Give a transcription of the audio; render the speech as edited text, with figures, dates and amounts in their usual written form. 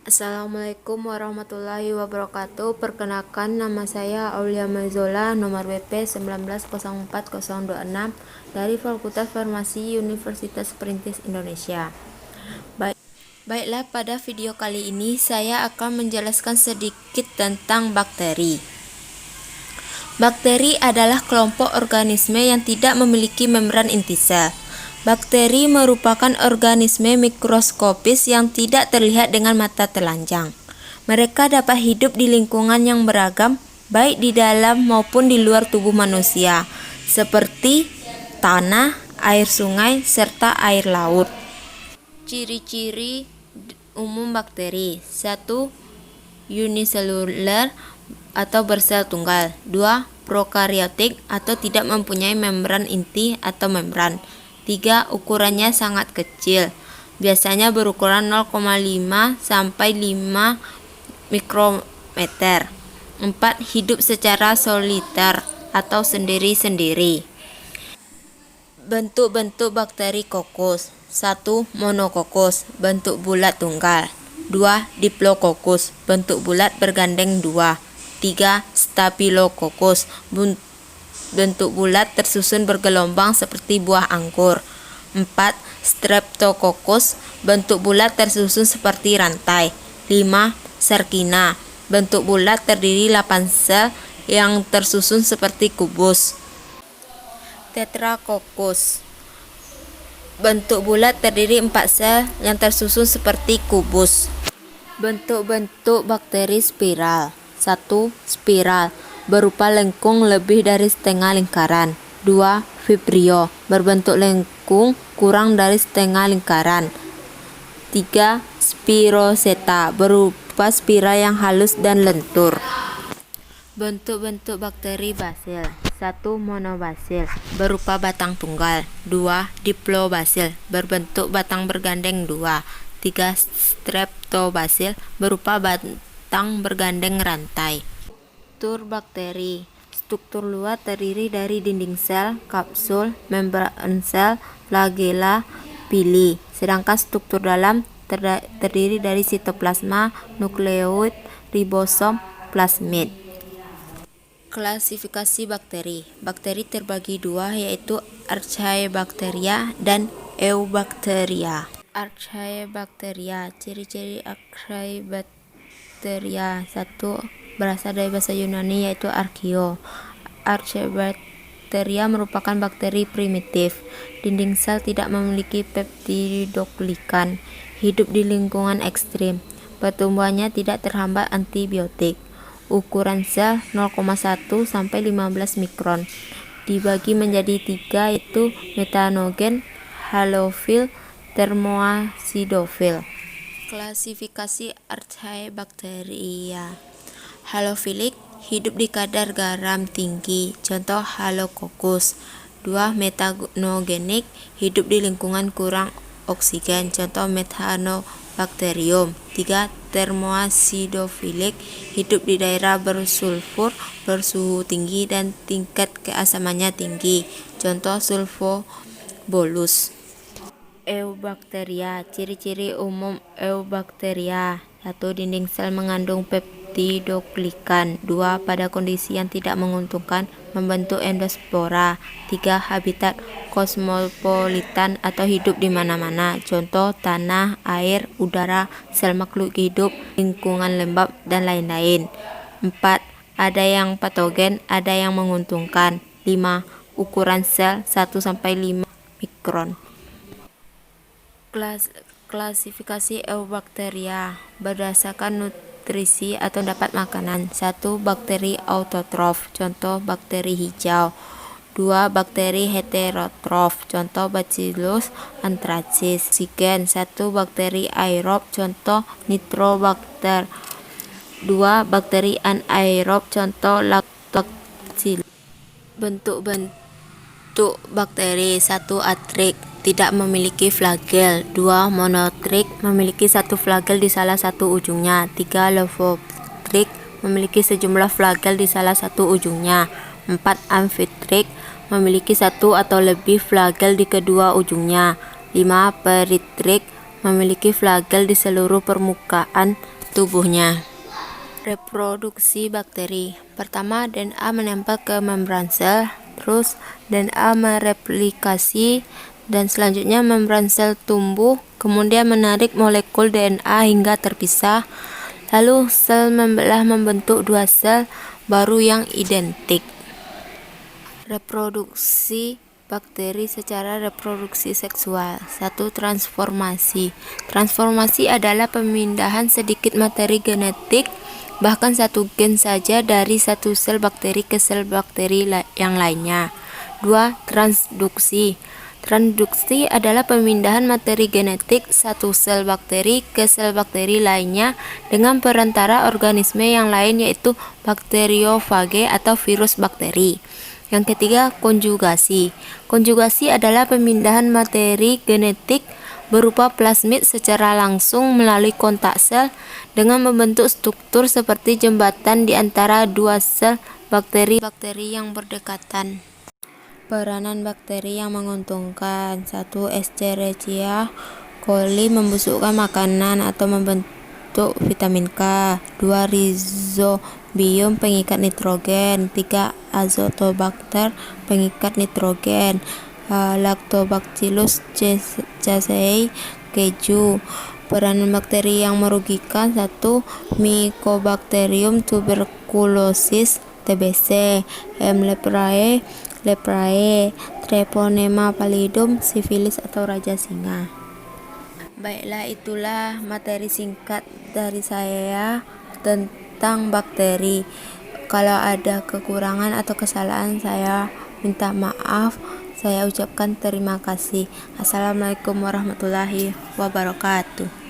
Assalamualaikum warahmatullahi wabarakatuh. Perkenalkan, nama saya Aulia Maizola, nomor WP 1904026 dari Fakultas Farmasi Universitas Perintis Indonesia. Baiklah, pada video kali ini saya akan menjelaskan sedikit tentang bakteri. Bakteri adalah kelompok organisme yang tidak memiliki membran inti sel. Bakteri merupakan organisme mikroskopis yang tidak terlihat dengan mata telanjang. Mereka dapat hidup di lingkungan yang beragam, baik di dalam maupun di luar tubuh manusia, seperti tanah, air sungai, serta air laut. Ciri-ciri umum bakteri: 1. Uniseluler atau bersel tunggal. 2. Prokaryotik atau tidak mempunyai membran inti atau membran. 3. Ukurannya sangat kecil, biasanya berukuran 0,5 sampai 5 mikrometer. 4. Hidup secara soliter atau sendiri-sendiri. Bentuk-bentuk bakteri kokus: 1. Monokokus, bentuk bulat tunggal. 2. Diplococcus, bentuk bulat bergandeng 2. 3. Staphylococcus, bentuk bulat tersusun bergelombang seperti buah anggur. 4. Streptococcus, bentuk bulat tersusun seperti rantai. 5. Sarkina, bentuk bulat terdiri 8 sel yang tersusun seperti kubus. Tetracoccus, bentuk bulat terdiri 4 sel yang tersusun seperti kubus. Bentuk-bentuk bakteri spiral: 1. Spiral, berupa lengkung lebih dari setengah lingkaran. 2. Vibrio, berbentuk lengkung kurang dari setengah lingkaran. 3. Spiroseta, berupa spiral yang halus dan lentur. Bentuk-bentuk bakteri basil: 1. Monobasil, berupa batang tunggal. 2. Diplobasil, berbentuk batang bergandeng 2. 3. Streptobasil, berupa batang bergandeng rantai. Struktur bakteri: struktur luar terdiri dari dinding sel, kapsul, membran sel, flagela, pili. Sedangkan struktur dalam terdiri dari sitoplasma, nukleoid, ribosom, plasmid. Klasifikasi bakteri: bakteri terbagi dua, yaitu Archaebacteria dan Eubacteria. Archaebacteria. Ciri-ciri Archaebacteria: 1. Berasal dari bahasa Yunani, yaitu archeo. Archaebacteria merupakan bakteri primitif. Dinding sel tidak memiliki peptidoglikan. Hidup di lingkungan ekstrim. Pertumbuhannya tidak terhambat antibiotik. Ukuran sel 0,1 sampai 15 mikron. Dibagi menjadi 3, yaitu metanogen, halofil, termoacidofil. Klasifikasi Archaebacteria: halofilik, hidup di kadar garam tinggi, contoh Halococcus. 2. Metanogenik, hidup di lingkungan kurang oksigen, contoh Methanobacterium. 3. Termoacidofilik, hidup di daerah bersulfur, bersuhu tinggi dan tingkat keasamannya tinggi, contoh Sulfobolus. Eubacteria. Ciri-ciri umum Eubacteria: 1. Dinding sel mengandung peptidoglikan. 2. Pada kondisi yang tidak menguntungkan membentuk endospora. 3. Habitat kosmopolitan atau hidup di mana-mana, contoh tanah, air, udara, sel makhluk hidup, lingkungan lembab, dan lain-lain. 4. Ada yang patogen, ada yang menguntungkan. 5. Ukuran sel 1-5 mikron. Klasifikasi Eubacteria berdasarkan nutrisi atau dapat makanan. 1. Bakteri autotrof, contoh bakteri hijau. 2. Bakteri heterotrof, contoh Bacillus anthracis. Oksigen. 1. Bakteri aerob, contoh Nitrobacter. 2. Bakteri anaerob, contoh Lactobacillus. Bentuk-bentuk bakteri: 1. Atrik, tidak memiliki flagel. 2. Monotrik, memiliki satu flagel di salah satu ujungnya. 3. Leucotrik, memiliki sejumlah flagel di salah satu ujungnya. 4. Amfitrik, memiliki satu atau lebih flagel di kedua ujungnya. 5. Peritrik, memiliki flagel di seluruh permukaan tubuhnya. Reproduksi bakteri. Pertama, DNA menempel ke membran sel, terus DNA mereplikasi, dan selanjutnya membran sel tumbuh, kemudian menarik molekul DNA hingga terpisah. Lalu sel membelah membentuk dua sel baru yang identik. Reproduksi bakteri secara reproduksi seksual. 1. Transformasi. Transformasi adalah pemindahan sedikit materi genetik, bahkan satu gen saja, dari satu sel bakteri ke sel bakteri yang lainnya. 2. Transduksi. Transduksi adalah pemindahan materi genetik satu sel bakteri ke sel bakteri lainnya dengan perantara organisme yang lain, yaitu bakteriofage atau virus bakteri. Yang ketiga, konjugasi. Konjugasi adalah pemindahan materi genetik berupa plasmid secara langsung melalui kontak sel dengan membentuk struktur seperti jembatan di antara dua sel bakteri yang berdekatan. Peranan bakteri yang menguntungkan. 1. Escherichia coli membusukkan makanan atau membentuk vitamin K. 2. Rhizobium pengikat nitrogen. 3. Azotobacter pengikat nitrogen. Lactobacillus casei keju. Peranan bakteri yang merugikan. 1. Mycobacterium tuberculosis TBC. M. leprae, Treponema pallidum, sifilis atau raja singa. Baiklah, itulah materi singkat dari saya tentang bakteri. Kalau ada kekurangan atau kesalahan, saya minta maaf. Saya ucapkan terima kasih. Assalamualaikum warahmatullahi wabarakatuh.